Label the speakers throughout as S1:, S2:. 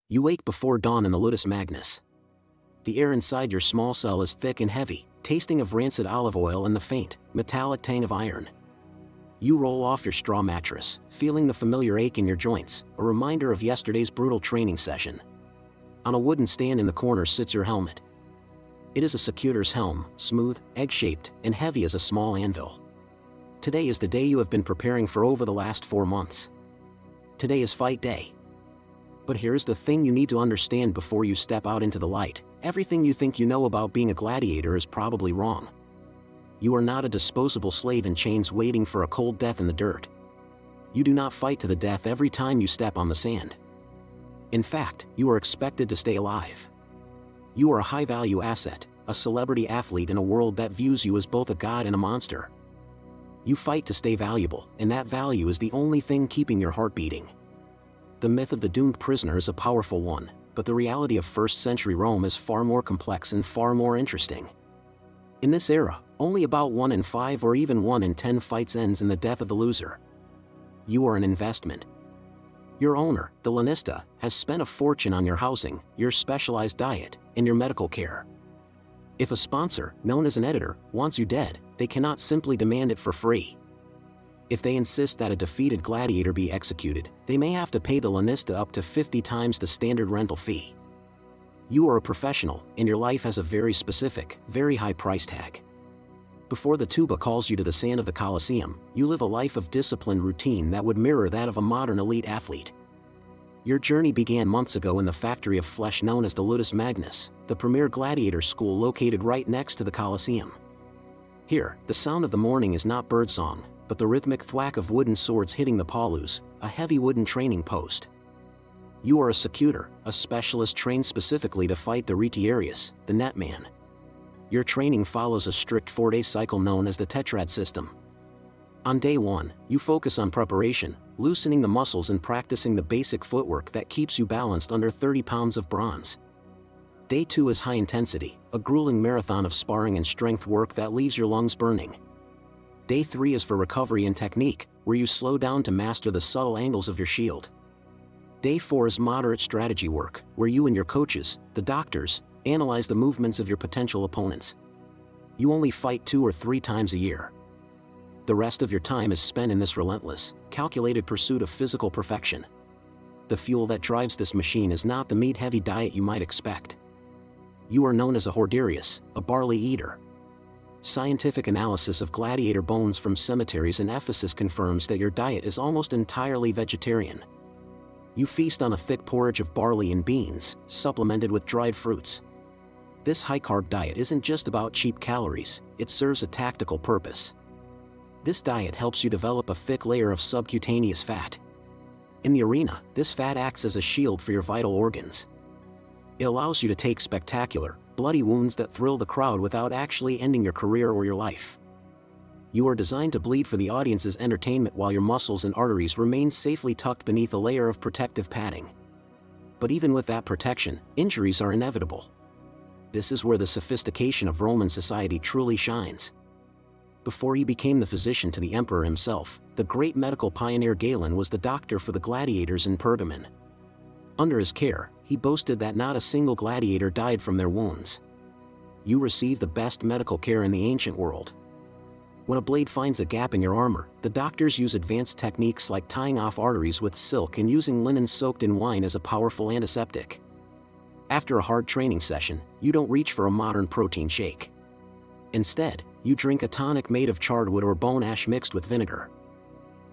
S1: You wake before dawn in the Ludus Magnus. The air inside your small cell is thick and heavy, tasting of rancid olive oil and the faint, metallic tang of iron. You roll off your straw mattress, feeling the familiar ache in your joints, a reminder of yesterday's brutal training session. On a wooden stand in the corner sits your helmet. It is a Secutor's helm, smooth, egg-shaped, and heavy as a small anvil. Today is the day you have been preparing for over the last 4 months. Today is fight day. But here's the thing you need to understand before you step out into the light: everything you think you know about being a gladiator is probably wrong. You are not a disposable slave in chains waiting for a cold death in the dirt. You do not fight to the death every time you step on the sand. In fact, you are expected to stay alive. You are a high-value asset, a celebrity athlete in a world that views you as both a god and a monster. You fight to stay valuable, and that value is the only thing keeping your heart beating. The myth of the doomed prisoner is a powerful one, but the reality of first-century Rome is far more complex and far more interesting. In this era, only about 1 in 5 or even 1 in 10 fights ends in the death of the loser. You are an investment. Your owner, the lanista, has spent a fortune on your housing, your specialized diet, and your medical care. If a sponsor, known as an editor, wants you dead, they cannot simply demand it for free. If they insist that a defeated gladiator be executed, they may have to pay the lanista up to 50 times the standard rental fee. You are a professional, and your life has a very specific, very high price tag. Before the tuba calls you to the sand of the Colosseum, you live a life of disciplined routine that would mirror that of a modern elite athlete. Your journey began months ago in the factory of flesh known as the Ludus Magnus, the premier gladiator school located right next to the Colosseum. Here, the sound of the morning is not birdsong, but the rhythmic thwack of wooden swords hitting the paulus, a heavy wooden training post. You are a Secutor, a specialist trained specifically to fight the Retiarius, the netman. Your training follows a strict 4-day cycle known as the Tetrad system. On day 1, you focus on preparation, loosening the muscles and practicing the basic footwork that keeps you balanced under 30 pounds of bronze. Day 2 is high intensity, a grueling marathon of sparring and strength work that leaves your lungs burning. Day 3 is for recovery and technique, where you slow down to master the subtle angles of your shield. Day 4 is moderate strategy work, where you and your coaches, the doctors, analyze the movements of your potential opponents. You only fight 2 or 3 times a year. The rest of your time is spent in this relentless, calculated pursuit of physical perfection. The fuel that drives this machine is not the meat-heavy diet you might expect. You are known as a Retiarius, a barley eater. Scientific analysis of gladiator bones from cemeteries in Ephesus confirms that your diet is almost entirely vegetarian. You feast on a thick porridge of barley and beans, supplemented with dried fruits. This high-carb diet isn't just about cheap calories, it serves a tactical purpose. This diet helps you develop a thick layer of subcutaneous fat. In the arena, this fat acts as a shield for your vital organs. It allows you to take spectacular, bloody wounds that thrill the crowd without actually ending your career or your life. You are designed to bleed for the audience's entertainment while your muscles and arteries remain safely tucked beneath a layer of protective padding. But even with that protection, injuries are inevitable. This is where the sophistication of Roman society truly shines. Before he became the physician to the emperor himself, the great medical pioneer Galen was the doctor for the gladiators in Pergamon. Under his care, he boasted that not a single gladiator died from their wounds. You receive the best medical care in the ancient world. When a blade finds a gap in your armor, the doctors use advanced techniques like tying off arteries with silk and using linen soaked in wine as a powerful antiseptic. After a hard training session, you don't reach for a modern protein shake. Instead, you drink a tonic made of charred wood or bone ash mixed with vinegar.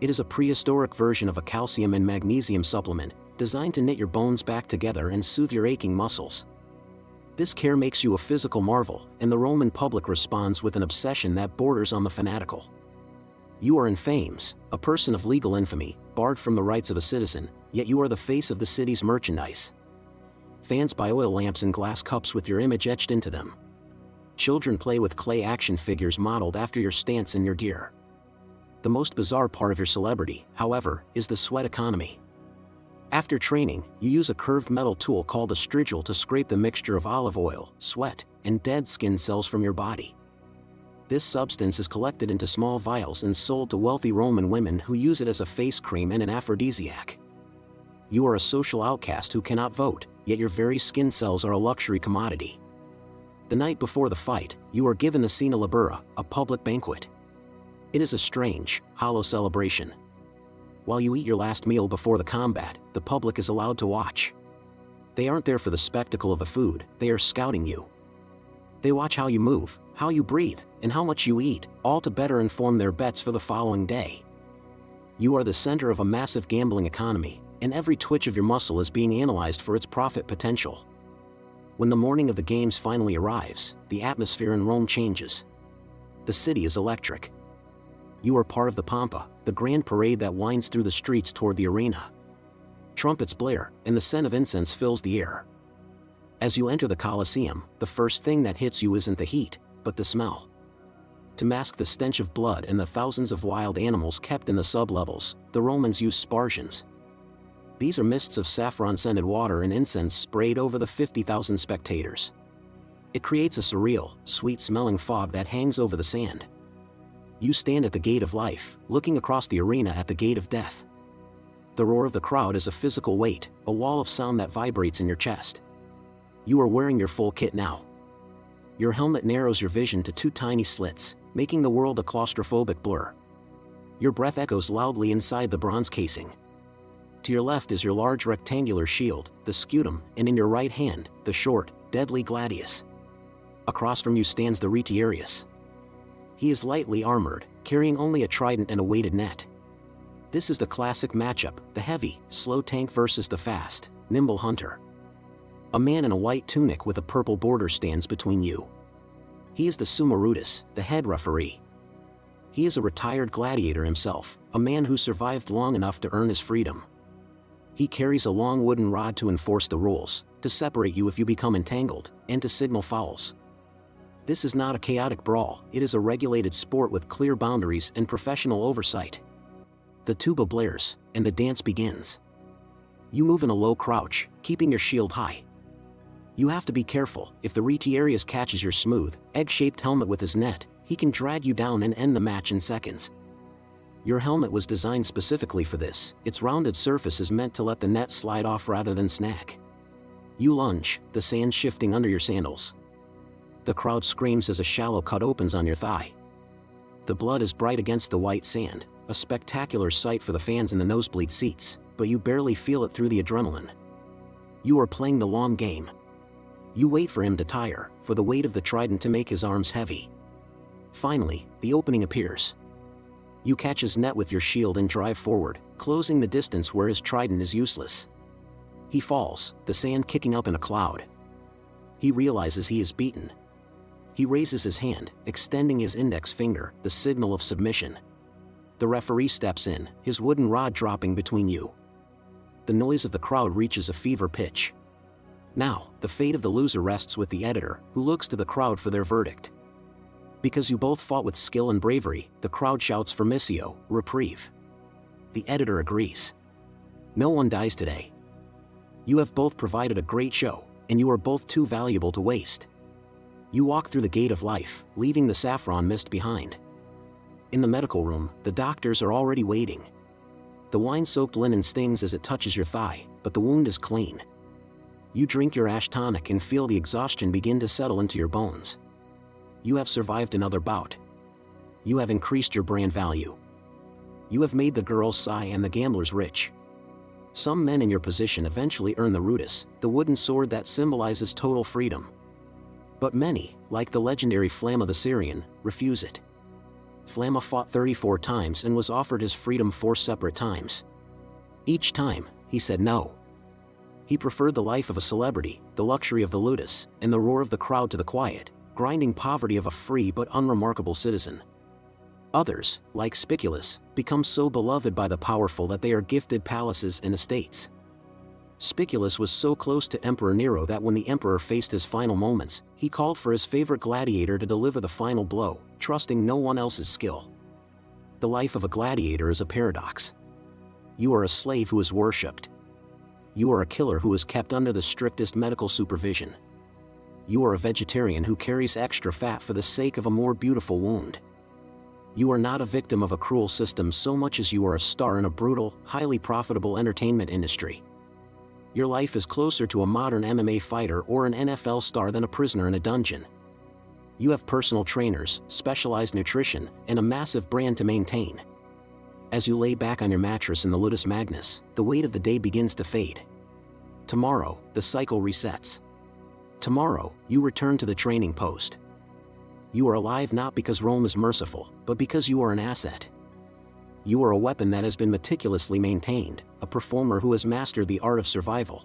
S1: It is a prehistoric version of a calcium and magnesium supplement, designed to knit your bones back together and soothe your aching muscles. This care makes you a physical marvel, and the Roman public responds with an obsession that borders on the fanatical. You are infames, a person of legal infamy, barred from the rights of a citizen, yet you are the face of the city's merchandise. Fans buy oil lamps and glass cups with your image etched into them. Children play with clay action figures modeled after your stance and your gear. The most bizarre part of your celebrity, however, is the sweat economy. After training, you use a curved metal tool called a strigil to scrape the mixture of olive oil, sweat, and dead skin cells from your body. This substance is collected into small vials and sold to wealthy Roman women who use it as a face cream and an aphrodisiac. You are a social outcast who cannot vote, yet your very skin cells are a luxury commodity. The night before the fight, you are given the Cena Libera, a public banquet. It is a strange, hollow celebration. While you eat your last meal before the combat, the public is allowed to watch. They aren't there for the spectacle of the food, they are scouting you. They watch how you move, how you breathe, and how much you eat, all to better inform their bets for the following day. You are the center of a massive gambling economy, and every twitch of your muscle is being analyzed for its profit potential. When the morning of the games finally arrives, the atmosphere in Rome changes. The city is electric. You are part of the Pampa, the grand parade that winds through the streets toward the arena. Trumpets blare, and the scent of incense fills the air. As you enter the Colosseum, the first thing that hits you isn't the heat, but the smell. To mask the stench of blood and the thousands of wild animals kept in the sublevels, the Romans used spargions. These are mists of saffron-scented water and incense sprayed over the 50,000 spectators. It creates a surreal, sweet-smelling fog that hangs over the sand. You stand at the gate of life, looking across the arena at the gate of death. The roar of the crowd is a physical weight, a wall of sound that vibrates in your chest. You are wearing your full kit now. Your helmet narrows your vision to 2 tiny slits, making the world a claustrophobic blur. Your breath echoes loudly inside the bronze casing. To your left is your large rectangular shield, the scutum, and in your right hand, the short, deadly gladius. Across from you stands the Retiarius. He is lightly armored, carrying only a trident and a weighted net. This is the classic matchup, the heavy, slow tank versus the fast, nimble hunter. A man in a white tunic with a purple border stands between you. He is the Summa Rudis, the head referee. He is a retired gladiator himself, a man who survived long enough to earn his freedom. He carries a long wooden rod to enforce the rules, to separate you if you become entangled, and to signal fouls. This is not a chaotic brawl, it is a regulated sport with clear boundaries and professional oversight. The tuba blares, and the dance begins. You move in a low crouch, keeping your shield high. You have to be careful. If the Retiarius catches your smooth, egg-shaped helmet with his net, he can drag you down and end the match in seconds. Your helmet was designed specifically for this. Its rounded surface is meant to let the net slide off rather than snag. You lunge, the sand shifting under your sandals. The crowd screams as a shallow cut opens on your thigh. The blood is bright against the white sand, a spectacular sight for the fans in the nosebleed seats, but you barely feel it through the adrenaline. You are playing the long game. You wait for him to tire, for the weight of the trident to make his arms heavy. Finally, the opening appears. You catch his net with your shield and drive forward, closing the distance where his trident is useless. He falls, the sand kicking up in a cloud. He realizes he is beaten. He raises his hand, extending his index finger, the signal of submission. The referee steps in, his wooden rod dropping between you. The noise of the crowd reaches a fever pitch. Now, the fate of the loser rests with the editor, who looks to the crowd for their verdict. Because you both fought with skill and bravery, the crowd shouts for missio, reprieve. The editor agrees. No one dies today. You have both provided a great show, and you are both too valuable to waste. You walk through the gate of life, leaving the saffron mist behind. In the medical room, the doctors are already waiting. The wine-soaked linen stings as it touches your thigh, but the wound is clean. You drink your ash tonic and feel the exhaustion begin to settle into your bones. You have survived another bout. You have increased your brand value. You have made the girls sigh and the gamblers rich. Some men in your position eventually earn the Rudis, the wooden sword that symbolizes total freedom. But many, like the legendary Flamma the Syrian, refuse it. Flamma fought 34 times and was offered his freedom 4 separate times. Each time, he said no. He preferred the life of a celebrity, the luxury of the Ludus, and the roar of the crowd to the quiet, grinding poverty of a free but unremarkable citizen. Others, like Spiculus, become so beloved by the powerful that they are gifted palaces and estates. Spiculus was so close to Emperor Nero that when the emperor faced his final moments, he called for his favorite gladiator to deliver the final blow, trusting no one else's skill. The life of a gladiator is a paradox. You are a slave who is worshipped. You are a killer who is kept under the strictest medical supervision. You are a vegetarian who carries extra fat for the sake of a more beautiful wound. You are not a victim of a cruel system so much as you are a star in a brutal, highly profitable entertainment industry. Your life is closer to a modern MMA fighter or an NFL star than a prisoner in a dungeon. You have personal trainers, specialized nutrition, and a massive brand to maintain. As you lay back on your mattress in the Ludus Magnus, the weight of the day begins to fade. Tomorrow, the cycle resets. Tomorrow, you return to the training post. You are alive not because Rome is merciful, but because you are an asset. You are a weapon that has been meticulously maintained, a performer who has mastered the art of survival.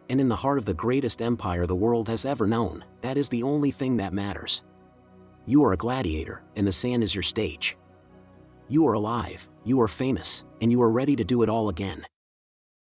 S1: And in the heart of the greatest empire the world has ever known, that is the only thing that matters. You are a gladiator, and the sand is your stage. You are alive, you are famous, and you are ready to do it all again.